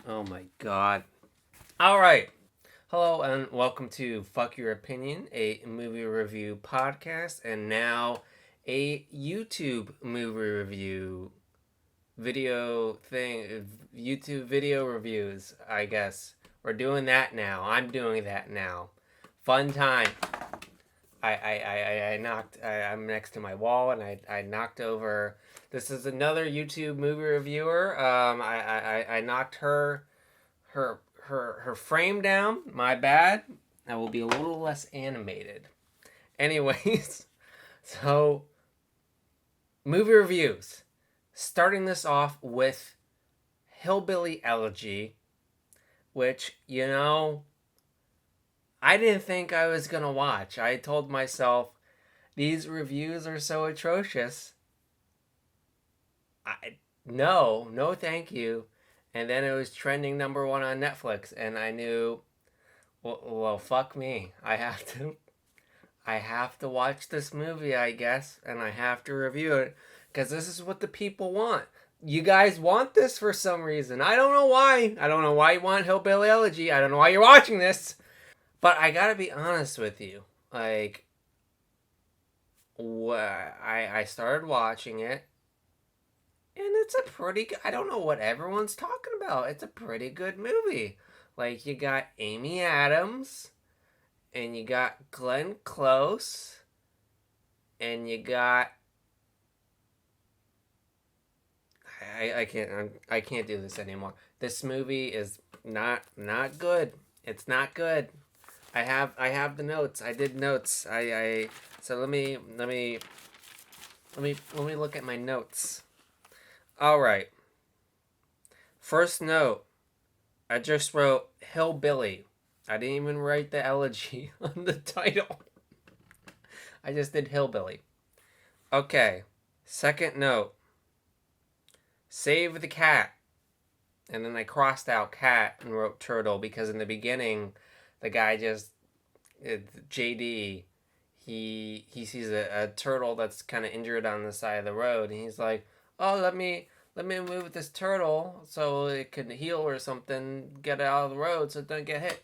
Oh my god. All right. Hello and welcome to Fuck Your Opinion, a movie review podcast, and now a YouTube movie review video thing. YouTube video reviews, I guess. We're doing that now. I'm doing that now. Fun time. I knocked. I'm next to my wall, and I knocked over. This is another YouTube movie reviewer. I knocked her frame down. My bad. I will be a little less animated. Anyways, so movie reviews. Starting this off with Hillbilly Elegy, which I didn't think I was gonna watch. I told myself these reviews are so atrocious. No, thank you. And then it was trending number one on Netflix, and I knew, well, fuck me. I have to watch this movie, I guess, and I have to review it because this is what the people want. You guys want this for some reason. I don't know why. I don't know why you want Hillbilly Elegy. I don't know why you're watching this. But I gotta be honest with you. Like, I started watching it, and it's a pretty. I don't know what everyone's talking about. It's a pretty good movie. Like, you got Amy Adams, and you got Glenn Close, and you got. I can't do this anymore. This movie is not good. It's not good. I have the notes. I did notes. I so let me look at my notes. All right. First note. I just wrote Hillbilly. I didn't even write the elegy on the title. I just did Hillbilly. Okay. Second note. Save the cat. And then I crossed out cat and wrote turtle because in the beginning, the guy just JD. He sees a turtle that's kind of injured on the side of the road, and he's like, "Oh, let me move this turtle so it can heal or something, get it out of the road so it doesn't get hit."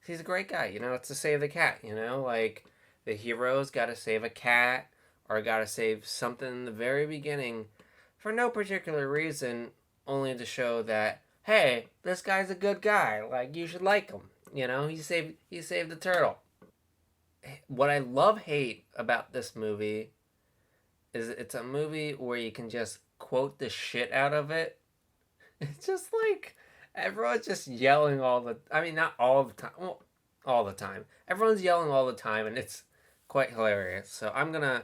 He's a great guy, it's to save the cat, like the hero's got to save a cat or got to save something in the very beginning for no particular reason, only to show that, hey, this guy's a good guy, like you should like him. He saved the turtle. What I love hate about this movie is it's a movie where you can just quote the shit out of it. It's just like everyone's just yelling all the. I mean, not all the time. Well, all the time. Everyone's yelling all the time, and it's quite hilarious. So I'm gonna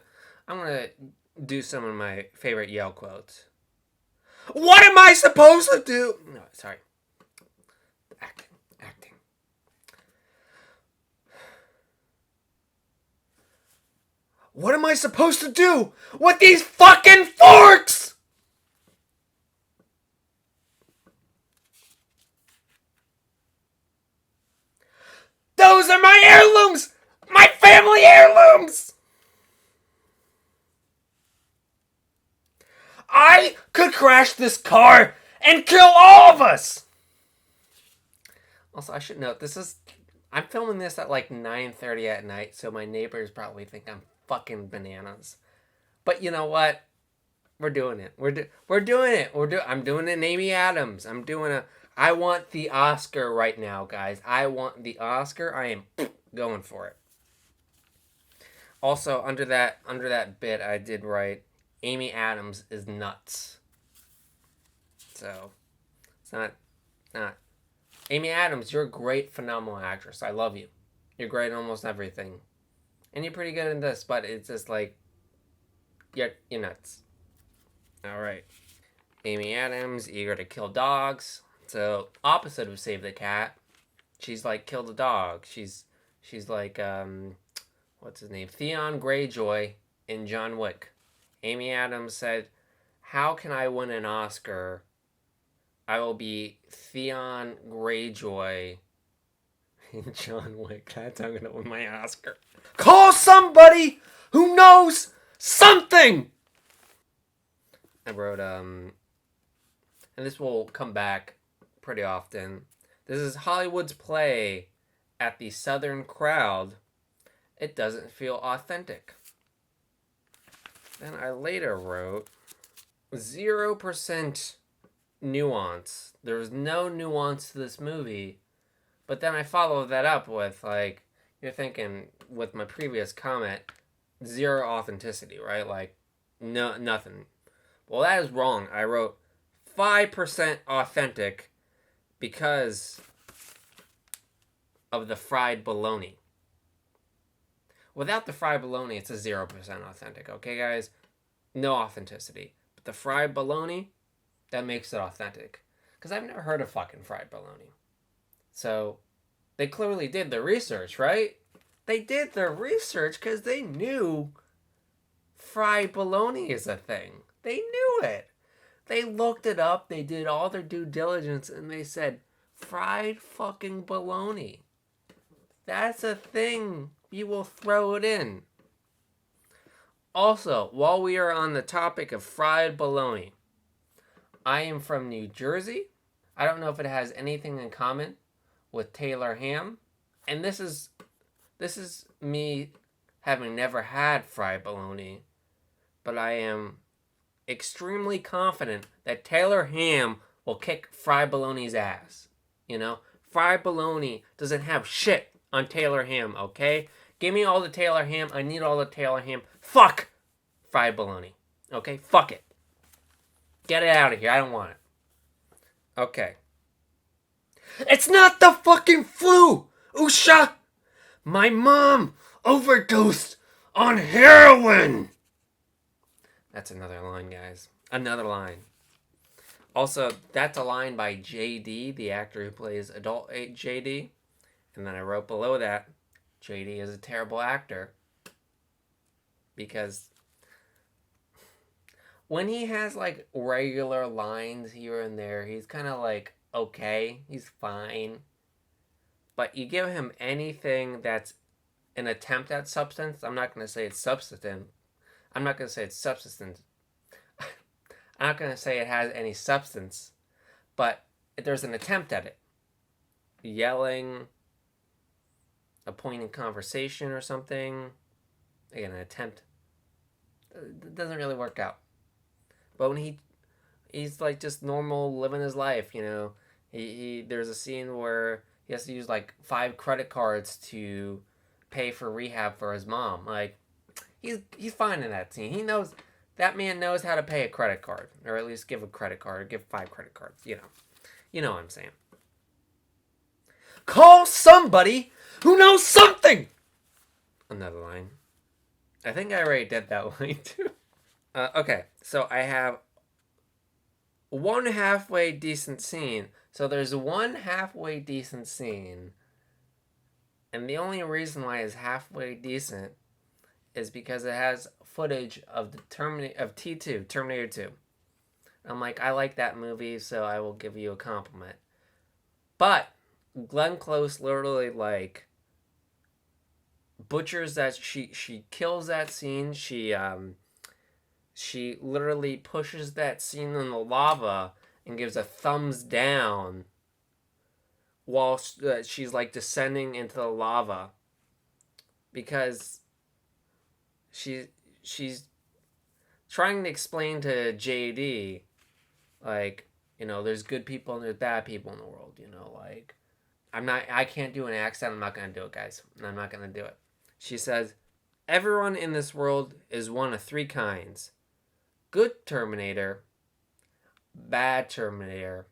do some of my favorite yell quotes. What am I supposed to do? No, sorry. Acting. What am I supposed to do with these fucking forks? Those are my heirlooms! My family heirlooms! I could crash this car and kill all of us! Also, I should note, I'm filming this at like 9:30 at night, so my neighbors probably think I'm fucking bananas. But you know what? We're doing it. We're doing it. I'm doing an Amy Adams. I want the Oscar right now, guys. I want the Oscar. I am going for it. Also, under that bit, I did write Amy Adams is nuts. So it's not Amy Adams. You're a great, phenomenal actress. I love you. You're great in almost everything, and you're pretty good in this. But it's just like you're nuts. All right. Amy Adams, eager to kill dogs. So opposite of Save the Cat, she's like kill the dog. She's like what's his name? Theon Greyjoy in John Wick. Amy Adams said, "How can I win an Oscar? I will be Theon Greyjoy in John Wick. That's how I'm gonna win my Oscar. Call somebody who knows something." I wrote and this will come back pretty often. This is Hollywood's play at the Southern crowd. It doesn't feel authentic. Then I later wrote 0% nuance. There was no nuance to this movie. But then I followed that up with, like, you're thinking with my previous comment, zero authenticity, right? Like, no, nothing. Well, that is wrong. I wrote 5% authentic because of the fried bologna. Without the fried bologna, it's a 0% authentic, okay, guys? No authenticity. But the fried bologna, that makes it authentic. Because I've never heard of fucking fried bologna. So, they clearly did the research, right? They did the research because they knew fried bologna is a thing. They knew it. They looked it up, they did all their due diligence, and they said, fried fucking bologna. That's a thing. You will throw it in. Also, while we are on the topic of fried bologna, I am from New Jersey. I don't know if it has anything in common with Taylor ham. And this is me having never had fried bologna. But I am extremely confident that Taylor ham will kick fried bologna's ass. You know? Fried bologna doesn't have shit on Taylor ham, okay? Give me all the Taylor ham. I need all the Taylor ham. Fuck fried bologna. Okay? Fuck it. Get it out of here. I don't want it. Okay. It's not the fucking flu! Usha! My mom overdosed on heroin! That's another line, guys. Another line. Also, that's a line by JD, the actor who plays adult JD. And then I wrote below that, JD is a terrible actor. Because when he has, like, regular lines here and there, he's kind of, like, okay. He's fine. But you give him anything that's an attempt at substance, I'm not going to say it's substance. I'm not going to say it's substance. I'm not going to say it has any substance. But there's an attempt at it. Yelling, a point in conversation or something. Again, an attempt. It doesn't really work out. But when he's like just normal, living his life, you know. There's a scene where he has to use like 5 credit cards to pay for rehab for his mom. Like, he's fine in that scene. He knows, that man knows how to pay a credit card, or at least give a credit card, or give 5 credit cards. You know what I'm saying. Call somebody who knows something. Another line. I think I already did that line too. Okay, so I have one halfway decent scene. So there's one halfway decent scene. And the only reason why it's halfway decent is because it has footage of the T2, Terminator 2. I'm like, I like that movie, so I will give you a compliment. But Glenn Close literally, like, butchers that. She kills that scene. She literally pushes that scene in the lava and gives a thumbs down while she's like descending into the lava, because she's trying to explain to JD, like, you know, there's good people and there's bad people in the world, you know, like, I can't do an accent. I'm not going to do it, guys. I'm not going to do it. She says, everyone in this world is one of 3 kinds: good Terminator, bad Terminator,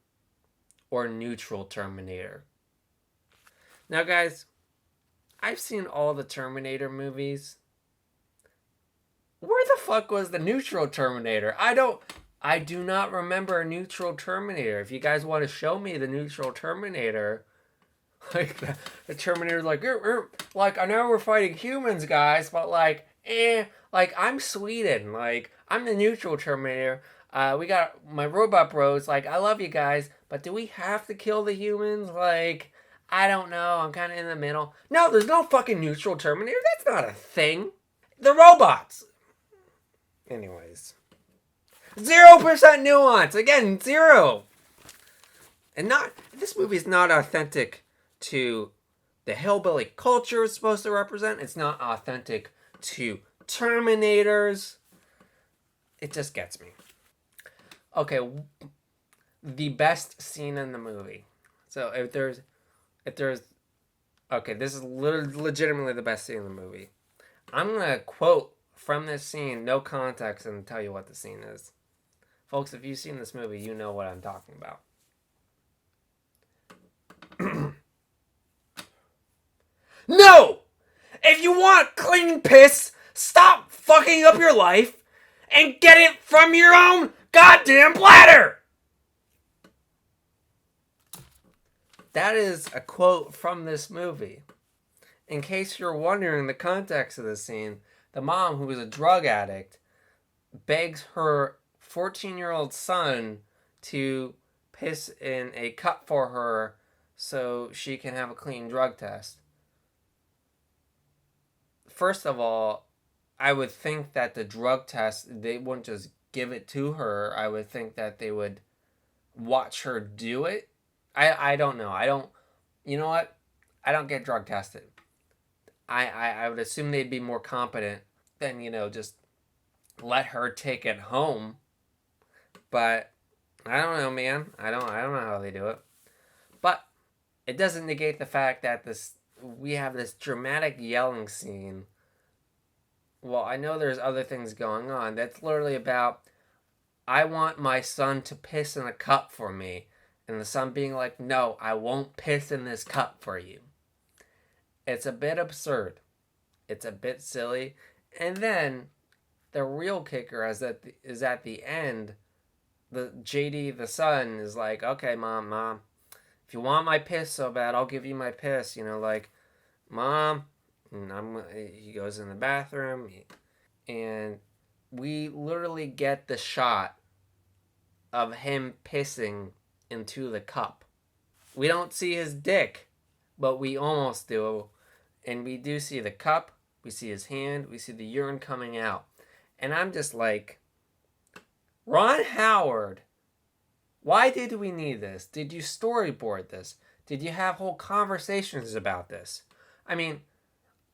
or neutral Terminator. Now, guys, I've seen all the Terminator movies. Where the fuck was the neutral Terminator? I do not remember a neutral Terminator. If you guys want to show me the neutral Terminator, like the Terminator's like, like, I know we're fighting humans, guys, but like, like, I'm Sweden, like, I'm the neutral Terminator. We got my robot bros, like, I love you guys, but do we have to kill the humans? Like, I don't know, I'm kind of in the middle. No, there's no fucking neutral Terminator. That's not a thing. The robots. Anyways. 0% nuance. Again, 0. And not this movie is not authentic to the hillbilly culture it's supposed to represent. It's not authentic to Terminators. It just gets me. Okay, the best scene in the movie. So if there's okay, this is legitimately the best scene in the movie. I'm gonna quote from this scene, no context, and tell you what the scene is. Folks, if you've seen this movie, you know what I'm talking about. No! If you want clean piss, stop fucking up your life and get it from your own goddamn bladder! That is a quote from this movie. In case you're wondering the context of this scene, the mom, who is a drug addict, begs her 14-year-old son to piss in a cup for her so she can have a clean drug test. First of all, I would think that the drug test, they wouldn't just give it to her. I would think that they would watch her do it. I don't know. I don't, you know what? I don't get drug tested. I would assume they'd be more competent than, just let her take it home. But I don't know, man. I don't know how they do it. But it doesn't negate the fact that we have this dramatic yelling scene. Well, I know there's other things going on. That's literally about, I want my son to piss in a cup for me. And the son being like, no, I won't piss in this cup for you. It's a bit absurd. It's a bit silly. And then the real kicker is at the end. The JD, the son, is like, okay, mom, if you want my piss so bad, I'll give you my piss. Mom, and he goes in the bathroom, and we literally get the shot of him pissing into the cup. We don't see his dick, but we almost do. And we do see the cup, we see his hand, we see the urine coming out. And I'm just like, Ron Howard, why did we need this? Did you storyboard this? Did you have whole conversations about this? I mean,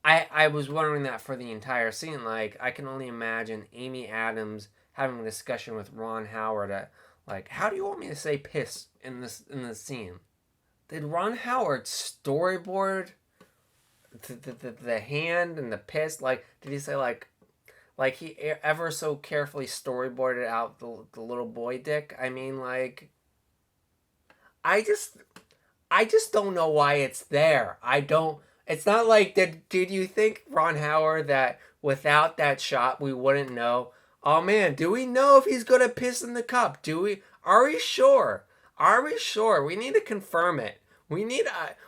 I was wondering that for the entire scene. Like, I can only imagine Amy Adams having a discussion with Ron Howard at, like, how do you want me to say piss in this scene? Did Ron Howard storyboard the hand and the piss? Like, did he say like he ever so carefully storyboarded out the little boy dick? I mean, like, I just I just don't know why it's there. I don't. It's not like did you think, Ron Howard, that without that shot we wouldn't know? Oh man, do we know if he's gonna piss in the cup? Do we? Are we sure? Are we sure? We need to confirm it. We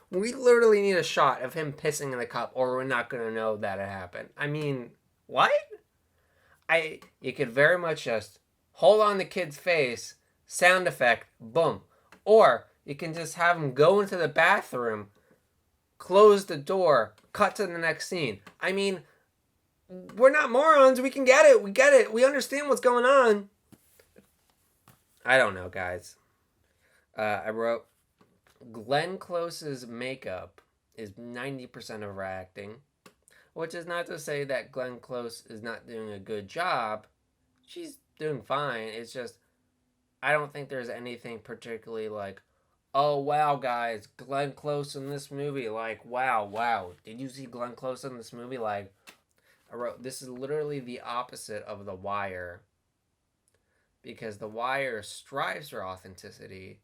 literally need a shot of him pissing in the cup, or we're not gonna know that it happened. I mean, what? You could very much just hold on the kid's face, sound effect, boom. Or you can just have him go into the bathroom, close the door, cut to the next scene. I mean, we're not morons. We can get it. We get it. We understand what's going on. I don't know, guys. I wrote, Glenn Close's makeup is 90% of her acting, which is not to say that Glenn Close is not doing a good job. She's doing fine. It's just, I don't think there's anything particularly like, oh wow, guys, Glenn Close in this movie. Like, wow. Did you see Glenn Close in this movie? Like, I wrote, this is literally the opposite of The Wire, because The Wire strives for authenticity,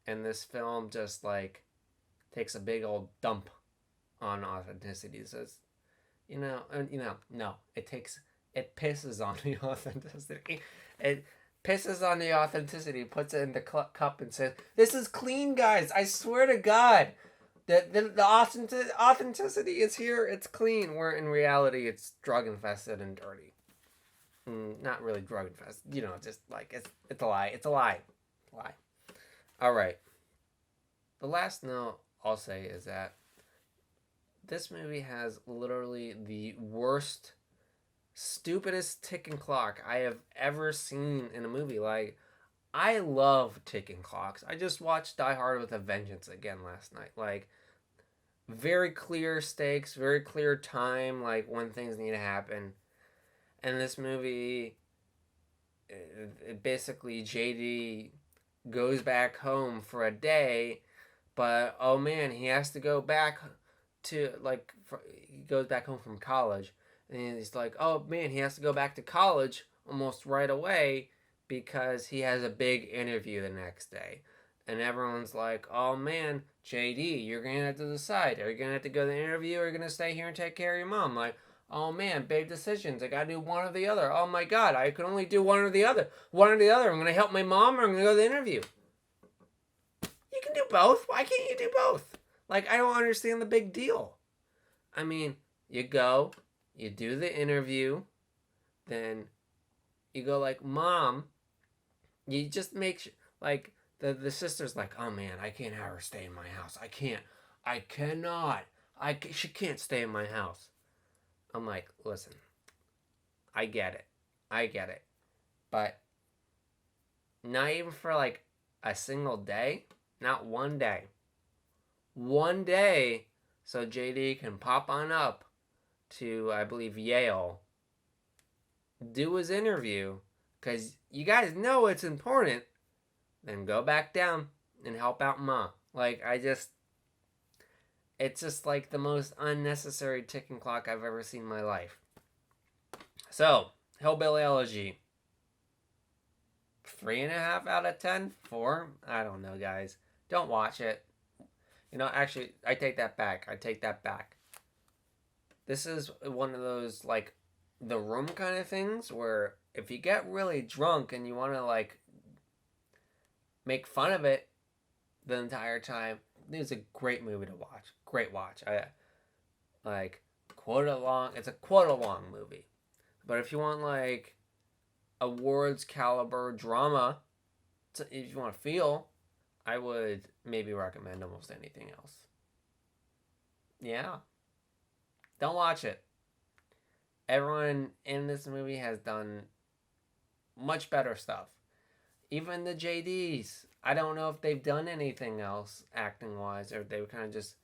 and this film just like takes a big old dump on authenticity. It says, no, it pisses on the authenticity. It pisses on the authenticity, puts it in the cup, and says, "This is clean, guys. I swear to God, the authenticity is here. It's clean." Where in reality, it's drug infested and dirty. Not really drug infested. Just like it's a lie. It's a lie. Lie. All right. The last note I'll say is that this movie has literally the worst, stupidest ticking clock I have ever seen in a movie. Like, I love ticking clocks. I just watched Die Hard with a Vengeance again last night. Like, very clear stakes, very clear time, like when things need to happen. And this movie, basically, JD goes back home for a day, but oh man, he has to go back to, like, he goes back home from college. And he's like, oh man, he has to go back to college almost right away because he has a big interview the next day. And everyone's like, oh man, JD, you're going to have to decide. Are you going to have to go to the interview or are you going to stay here and take care of your mom? Like, oh man, big decisions. I got to do one or the other. Oh my God, I can only do one or the other. One or the other. I'm going to help my mom or I'm going to go to the interview. You can do both. Why can't you do both? Like, I don't understand the big deal. I mean, you go, you do the interview, then you go like, Mom, you just make like the sister's like, oh man, I can't have her stay in my house. I cannot. She can't stay in my house. I'm like, listen, I get it. I get it. But not even for like a single day, not one day. One day so JD can pop on up to, I believe, Yale, do his interview, because you guys know it's important, then go back down and help out Ma. Like, it's just like the most unnecessary ticking clock I've ever seen in my life. So, Hillbilly Elegy. 3.5 out of 10? 4? I don't know, guys. Don't watch it. Actually, I take that back. This is one of those, like, The Room kind of things where if you get really drunk and you want to, like, make fun of it the entire time, it's a great movie to watch. Great watch. I like quote along. It's a quote along movie. But if you want, like, awards caliber drama, if you want to feel, I would maybe recommend almost anything else. Yeah. Don't watch it. Everyone in this movie has done much better stuff. Even the JDs. I don't know if they've done anything else acting wise or they were kind of just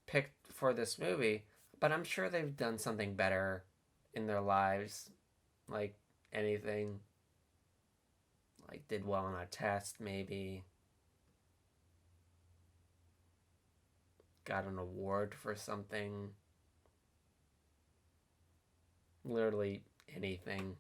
picked for this movie, but I'm sure they've done something better in their lives. Like anything. Like did well on a test, maybe. Got an award for something. Literally anything.